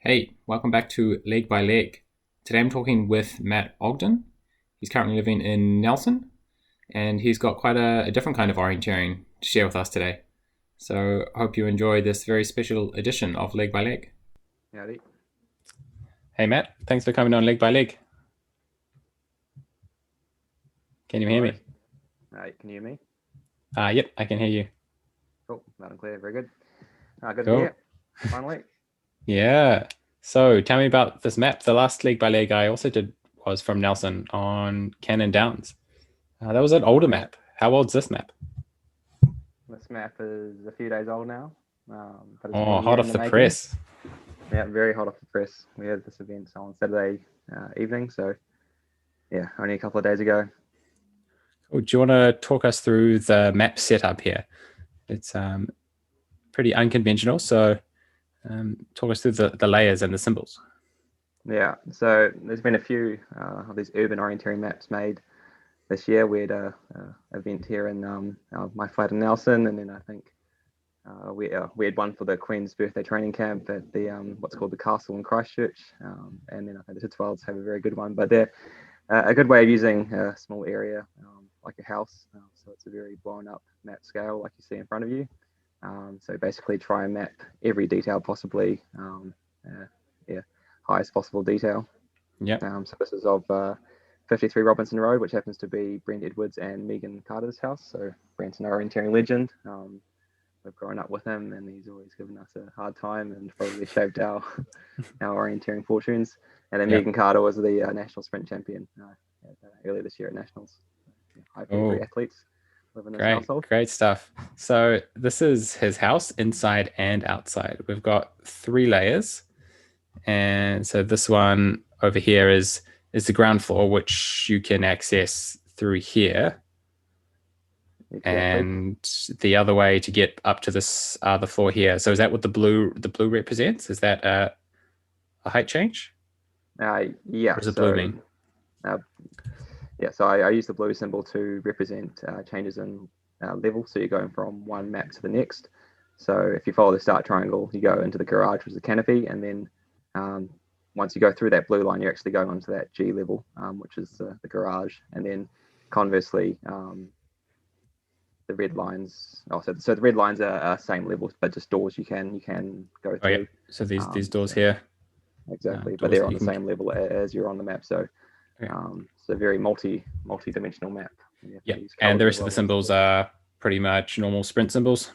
Hey, welcome back to Leg by Leg. Today I'm talking with Matt Ogden. He's currently living in Nelson, and he's got quite a different kind of orienteering to share with us today. So I hope you enjoy this very special edition of Leg by Leg. Howdy. Hey Matt, thanks for coming on Leg by Leg. Can you hear me? Can you hear me? Yep, I can hear you. Cool, loud and clear, very good. Good to be Cool. here, finally. Yeah. So tell me about this map. The last Leg by Leg I also did was from Nelson on Cannon Downs. That was an older map. How old's this map? This map is a few days old now, but it's been Oh, a year hot in off the the making. press. Yeah, very hot off the press. We had this event on Saturday evening, so yeah, only a couple of days ago. Cool. Do you want to talk us through the map setup here? It's pretty unconventional, so talk us through the layers and the symbols. Yeah, so there's been a few of these urban orienteering maps made this year. We had a event here in my flat in Nelson, and then I think we had one for the Queen's birthday training camp at the what's called the Castle in Christchurch, and then I think the Titwells have a very good one. But they're a good way of using a small area like a house, so it's a very blown up map scale like you see in front of you. So basically, try and map every detail possibly, yeah, highest possible detail. Yeah. So this is of 53 Robinson Road, which happens to be Brent Edwards and Megan Carter's house. So Brent's an orienteering legend. We've grown up with him, and he's always given us a hard time and probably shaped our orienteering fortunes. And then Yeah. Megan Carter was the national sprint champion earlier this year at nationals. High pedigree Oh, athletes live in this great, household. great stuff. So this is his house, inside and outside. We've got 3 layers, and so this one over here is the ground floor, which you can access through here. Exactly. And the other way to get up to this other floor here. So is that what the blue represents? Is that a height change? Yeah. What does the blue mean? Uh, so I use the blue symbol to represent changes in level. So you're going from one map to the next. So if you follow the start triangle, you go into the garage, which is the canopy, and then once you go through that blue line, you're actually going onto that G level, which is the garage. And then conversely, the red lines. So the red lines are same level, but just doors you can go Oh yeah. through. So these doors So here, exactly, but doors they're that on you the can. same level as you're on the map. So Okay. it's a very multi-dimensional map. You have Yeah, to use and the colors as rest of the well as symbols are pretty much normal sprint symbols.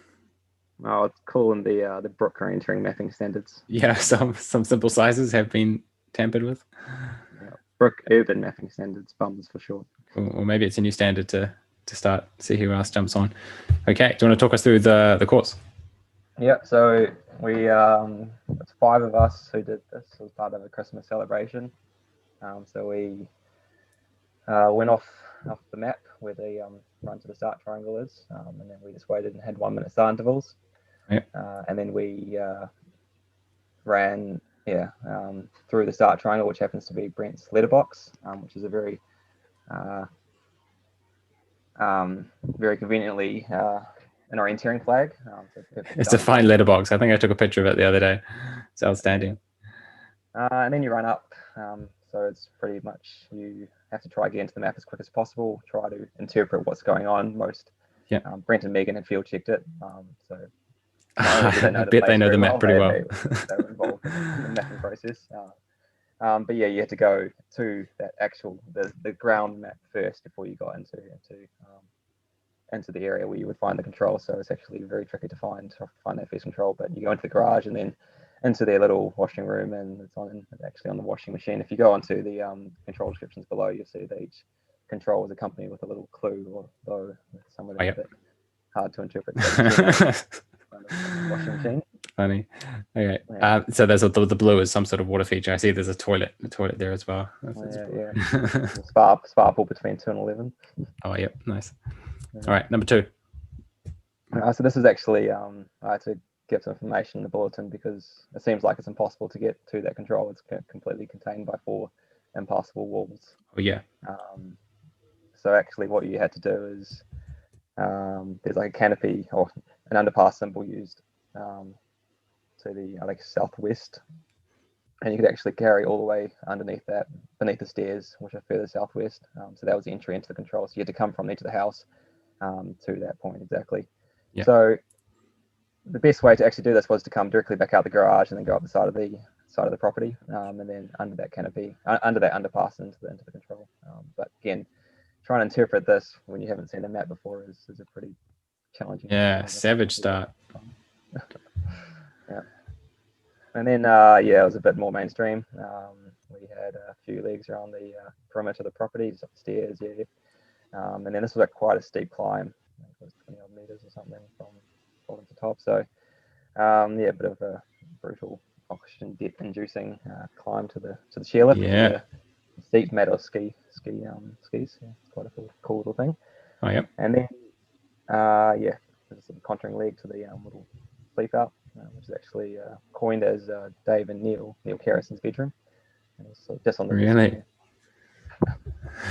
oh, it's cool in the Brook orienteering mapping standards. Yeah, some simple sizes have been tampered with, Yeah, Brook urban mapping standards, bums for short. or maybe it's a new standard to start. See who else jumps on. Okay, do you want to talk us through the course? Yeah, so we it's 5 of us who did this as part of a Christmas celebration. So we went off the map where the run to the start triangle is, and then we just waited and had 1 minute start intervals, Yeah. and then we ran through the start triangle, which happens to be Brent's letterbox, which is a very very conveniently an orienteering flag. So It's a fine letterbox. I think I took a picture of it the other day. It's yeah. outstanding. And then you run up. So it's pretty much you have to try to get into the map as quick as possible. Try to interpret what's going on. Yeah. Brent and Megan had field checked it, so not only do they I know the bet they place know the very map well, pretty well. they were involved in the mapping process. But yeah, you had to go to that the ground map first before you got into the area where you would find the control. So it's actually very tricky to find that first control. But you go into the garage and then into their little washing room, and it's actually on the washing machine. If you go onto the control descriptions below, you'll see that each control is accompanied with a little clue, although some of them Oh, are a yeah. bit hard to interpret. Washing machine. Funny. Okay. Yeah. So there's the blue is some sort of water feature. I see there's a toilet there as well. Yeah. Spa pool between 2 and 11. Oh, yeah. Nice. Yeah. All right. Number 2. So this is actually I had to give some information in the bulletin because it seems like it's impossible to get to that control. It's completely contained by 4 impassable walls. Oh, yeah. So actually what you had to do is there's like a canopy or an underpass symbol used to the southwest and you could actually carry all the way underneath that, beneath the stairs, which are further southwest. So that was the entry into the control. So you had to come from the edge of the house to that point exactly. Yeah. So the best way to actually do this was to come directly back out the garage and then go up the side of the property, and then under that canopy, under that underpass into the control. But again, trying to interpret this when you haven't seen a map before is a pretty challenging. Yeah, savage start. Yeah. And then, it was a bit more mainstream. We had a few legs around the perimeter of the property, just upstairs, and then this was quite a steep climb. I think it was 20 odd meters or something from bottom to top. So, a bit of a brutal oxygen debt-inducing climb to the chairlift. Yeah. Steep metal skis. Yeah, it's quite a cool little thing. Oh, yep. And then, there's a sort of contouring leg to the little sleep out, which is actually coined as Dave and Neil Harrison's bedroom. And it's just on the really.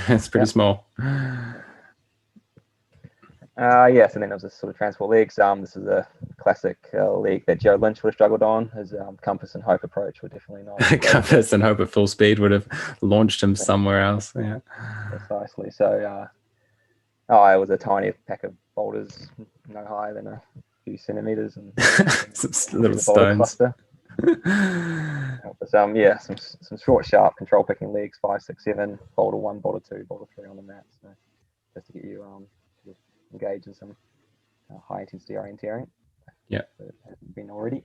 It's pretty small. Yes, and then there was this sort of transport legs. This is a classic leg that Joe Lynch would have struggled on. His compass and hope approach were definitely not. Compass and hope at full speed would have launched him somewhere else. Yeah, precisely. So, it was a tiny pack of boulders, no higher than a few centimeters, and some little stones. Some short, sharp control picking legs, 5, 6, 7, boulder 1, boulder 2, boulder 3 on the mat. So just to get you engaged in some high intensity orienteering. Yeah. If it hasn't been already.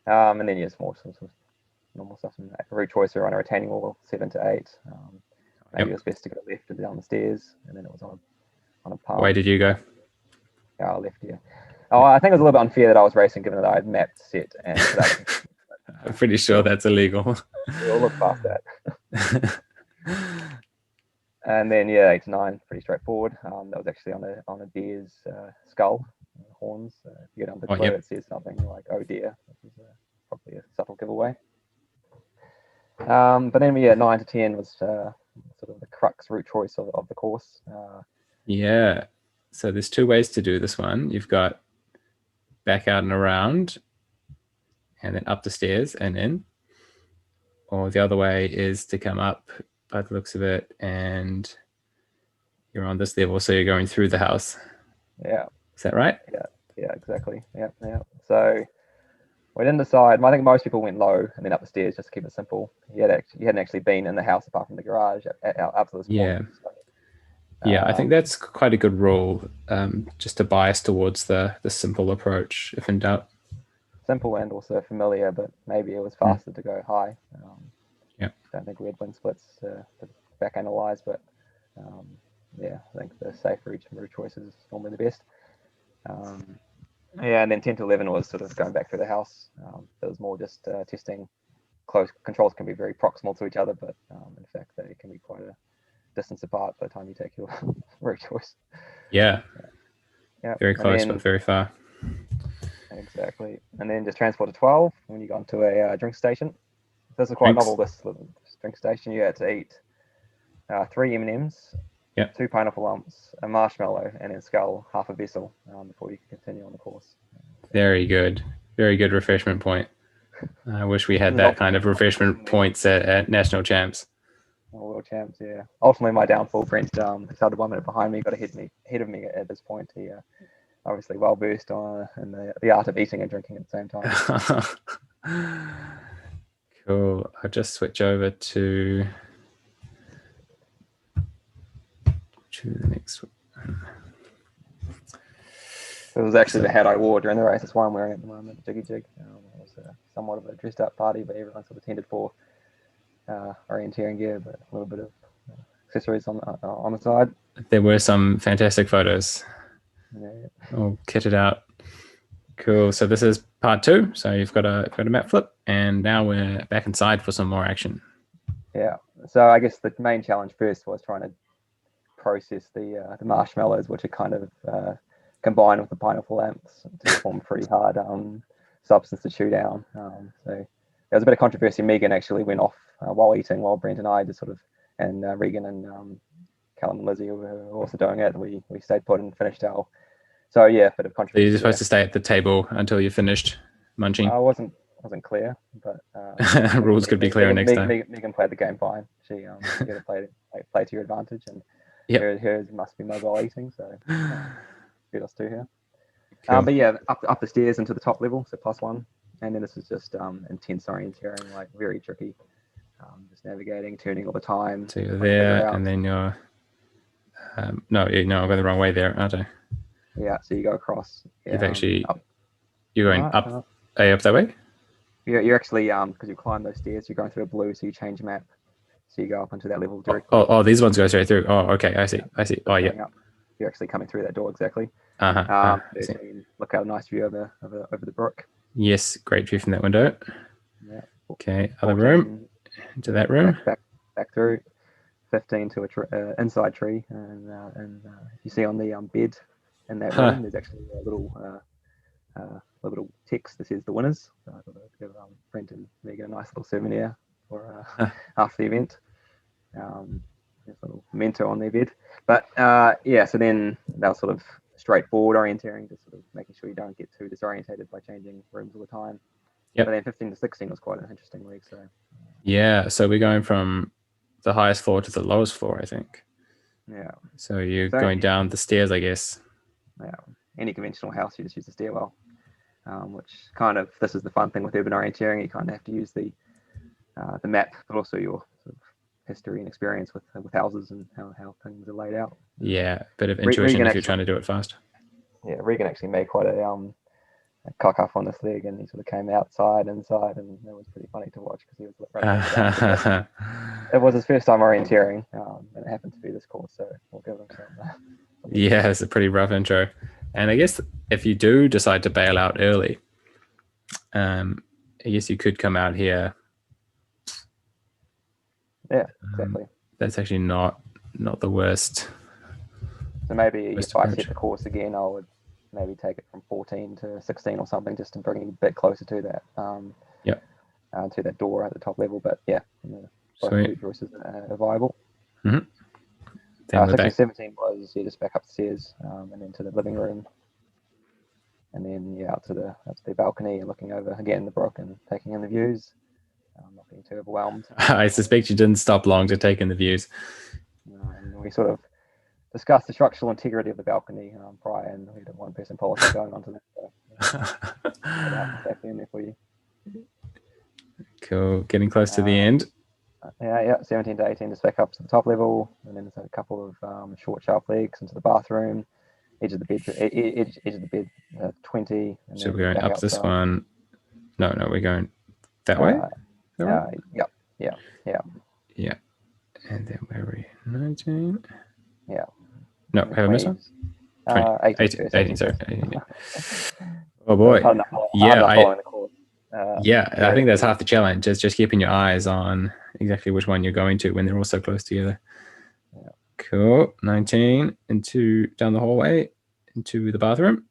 And then more some sort of normal stuff. Some route choice on a retaining wall, 7 to 8. Maybe it was best to go left and down the stairs, and then it was on a path. Where did you go? Left, yeah. Oh, I think it was a little bit unfair that I was racing, given that I had mapped set and today. I'm pretty sure that's illegal. We'll look past that. And then 8 to 9, pretty straightforward. That was actually on a deer's skull, horns. If you go down the clue, it says something like "Oh dear," which is probably a subtle giveaway. But then 9 to 10 was sort of the crux route choice of the course. Yeah. So there's two ways to do this one. You've got back out and around, and then up the stairs and in. Or the other way is to come up by the looks of it, and you're on this level, so you're going through the house. Yeah. Is that right? Yeah, exactly. Yeah. So we didn't decide. I think most people went low and then up the stairs just to keep it simple. You hadn't actually been in the house apart from the garage up to this point. Yeah. Yeah, I think that's quite a good rule, just to bias towards the simple approach, if in doubt. Simple and also familiar, but maybe it was faster to go high. Don't think we had wind splits to back analyze, but I think the safe route choice is normally the best. And then 10 to 11 was sort of going back through the house. It was more just testing. Close controls can be very proximal to each other, but in fact they can be quite a distance apart by the time you take your route choice. Yeah. Very close, but very far. Exactly. And then just transport to 12 when you got into a drink station. This is quite novel, this drink station. You had to eat 3 M&Ms, 2 pineapple lumps, a marshmallow, and then scull half a vessel before you can continue on the course. Very good. Very good refreshment point. I wish we had that kind of refreshment points at national champs. World champs, yeah. Ultimately, my downfall, Brent started 1 minute behind me, got ahead of me at this point. He obviously well versed in the art of eating and drinking at the same time. Cool. I'll just switch over to the next one. It was actually the hat I wore during the race. That's why I'm wearing it at the moment. Jiggy jig. It was somewhat of a dressed up party, but everyone sort of tended for orienteering gear, but a little bit of accessories on the side. There were some fantastic photos. Yeah. All kitted out. Cool. So this is part 2. So you've got a map flip, and now we're back inside for some more action. Yeah. So I guess the main challenge first was trying to process the marshmallows, which are kind of combined with the pineapple lamps to form a pretty hard substance to chew down. So there was a bit of controversy. Megan actually went off while eating, while Brent and I just sort of, and Regan and Callum and Lizzie were also doing it. We stayed put and finished a bit of controversy. So you're supposed to stay at the table until you finished munching? I wasn't wasn't clear, but rules could be clearer next time. Megan played the game fine. She got to play to your advantage, and hers must be mobile eating. So kudos to her. Cool. But yeah, up the stairs into the top level, so +1, and then this is just intense orienteering, like very tricky. Just navigating, turning all the time. So you're there, and then you're no, I'm going the wrong way there, aren't I? Yeah, so you go across. You've actually you're going up that way. You're actually because you climb those stairs, you're going through a blue, so you change map, so you go up into that level directly. Oh, these ones go straight through. Oh, okay, I see. Oh, yeah. You're actually coming through that door exactly. Look how nice view over the brook. Yes, great view from that window. Yeah. Okay, other room. Into that room. Back through. 15 to a inside tree, and you see on the bed in that room, there's actually a little text that says the winners. So I thought I'd give Brent and Megan a nice little souvenir for after the event. There's a little memento on their bed. But so then that was sort of straightforward orienteering, just sort of making sure you don't get too disorientated by changing rooms all the time. Yep. But then 15 to 16 was quite an interesting week. So yeah, so we're going from the highest floor to the lowest floor, I think. Yeah. So you're going down the stairs, I guess. Yeah. Any conventional house, you just use the stairwell, which kind of, this is the fun thing with urban orienteering. You kind of have to use the map, but also your sort of history and experience with houses and how things are laid out. Yeah, a bit of intuition if you're trying to do it fast. Yeah, Regan actually made quite a cock up on this leg, and he sort of came inside, and it was pretty funny to watch because he was running. It was his first time orienteering, and it happened to be this course, so we'll give him some. Yeah, it's a pretty rough intro, and I guess if you do decide to bail out early, I guess you could come out here. Yeah, exactly. That's actually not the worst. So maybe if I set the course again, I would maybe take it from 14 to 16 or something, just to bring it a bit closer to that. To that door at the top level. But yeah, both two choices are viable. Mm-hmm. 16, 17 was just back up the stairs and into the living room, and then out to the balcony and looking over again the brook and taking in the views. Not being too overwhelmed. I suspect you didn't stop long to take in the views. And we sort of discussed the structural integrity of the balcony prior, and we had a one-person policy going on to that. So, in there for you. Cool. Getting close to the end. 17 to 18 just back up to the top level, and then there's a couple of short, sharp legs into the bathroom, edge of the bed, 20. And so we're going up this one. No, we're going that way. Yeah. And then where are we? 19. Yeah. No, have I missed one? 18, sorry. 18, yeah. Oh boy. I think that's half the challenge. It's just keeping your eyes on exactly which one you're going to when they're all so close together. Yeah. Cool. 19 down the hallway into the bathroom.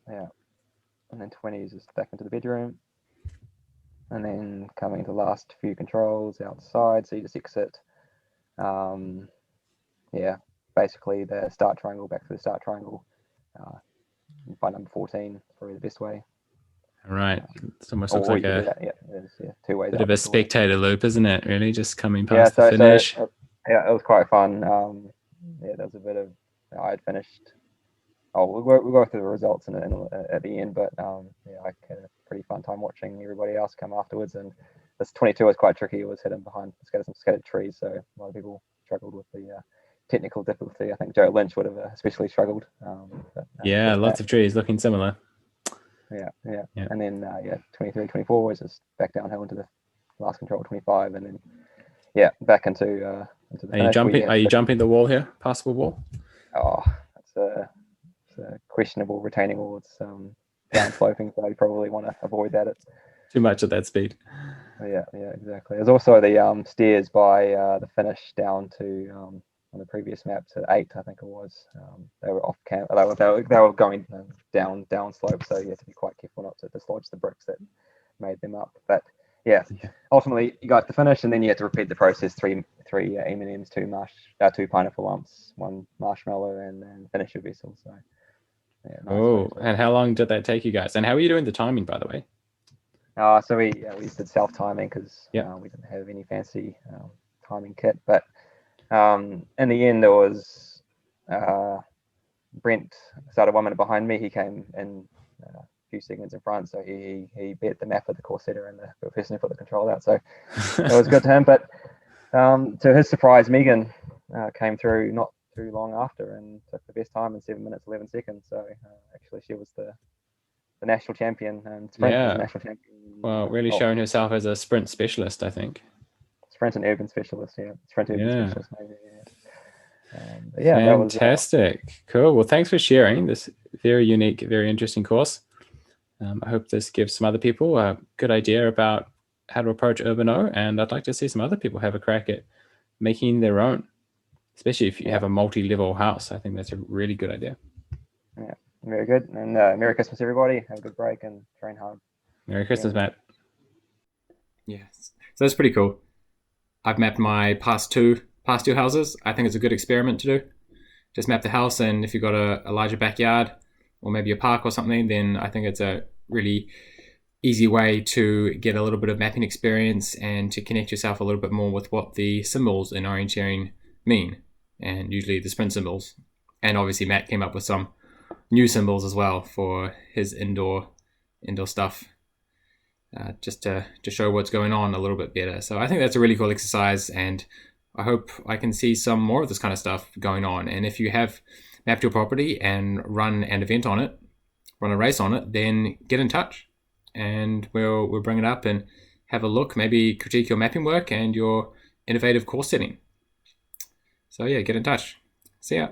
Yeah. And then 20 is just back into the bedroom. And then coming to the last few controls outside, so you just exit. Basically the start triangle, back to the start triangle. By number 14, probably the best way. All right. It almost looks like two ways. Bit of a spectator loop, isn't it? Really, just coming past the finish. So, it was quite fun. There was a bit of I had finished. We'll go through the results at the end, but I had a pretty fun time watching everybody else come afterwards. And this 22 was quite tricky. It was hidden behind some scattered trees, so a lot of people struggled with the technical difficulty. I think Joe Lynch would have especially struggled. Lots of trees looking similar. Yeah. And then 23, 24 was just back downhill into the last control, 25, and then back into the finish. Are you jumping the wall here? Passable wall? Oh, it's a questionable retaining wall. It's down sloping, so you probably want to avoid that. It's too much at that speed. Yeah, exactly. There's also the stairs by the finish down to on the previous map to 8, I think it was. They were off camp. They were going down slope, so you have to be quite careful not to dislodge the bricks that made them up. But ultimately you got to finish, and then you had to repeat the process: three M&Ms, two pineapple lumps, 1 marshmallow, and then finish your vessel. So and how long did that take you guys? And how are you doing the timing, by the way? So we did self timing because we didn't have any fancy timing kit. But in the end, there was Brent started 1 minute behind me. He came in a few seconds in front, so he bet the map of the course setter and the person who put the control out. So it was good to him. But to his surprise, Megan came through not too long after and took the best time in 7 minutes 11 seconds. So actually, she was the national champion and sprint was the national champion. Well, really showing herself as a sprint specialist, I think. Sprint and urban specialist, Sprint urban specialist, maybe. Fantastic. Cool. Well, thanks for sharing this very unique, very interesting course. I hope this gives some other people a good idea about how to approach Urbano, and I'd like to see some other people have a crack at making their own, especially if you have a multi-level house. I think that's a really good idea. Yeah, very good. And Merry Christmas, everybody. Have a good break and train hard. Merry Christmas, Matt. Yes. So that's pretty cool. I've mapped my past two houses. I think it's a good experiment to do. Just map the house, and if you've got a larger backyard or maybe a park or something, then I think it's a really easy way to get a little bit of mapping experience and to connect yourself a little bit more with what the symbols in orienteering mean, and usually the sprint symbols. And obviously Matt came up with some new symbols as well for his indoor stuff, just to show what's going on a little bit better. So I think that's a really cool exercise, and I hope I can see some more of this kind of stuff going on. And if you have mapped your property and run an event on it, run a race on it, then get in touch and we'll bring it up and have a look, maybe critique your mapping work and your innovative course setting. So yeah, get in touch. See ya.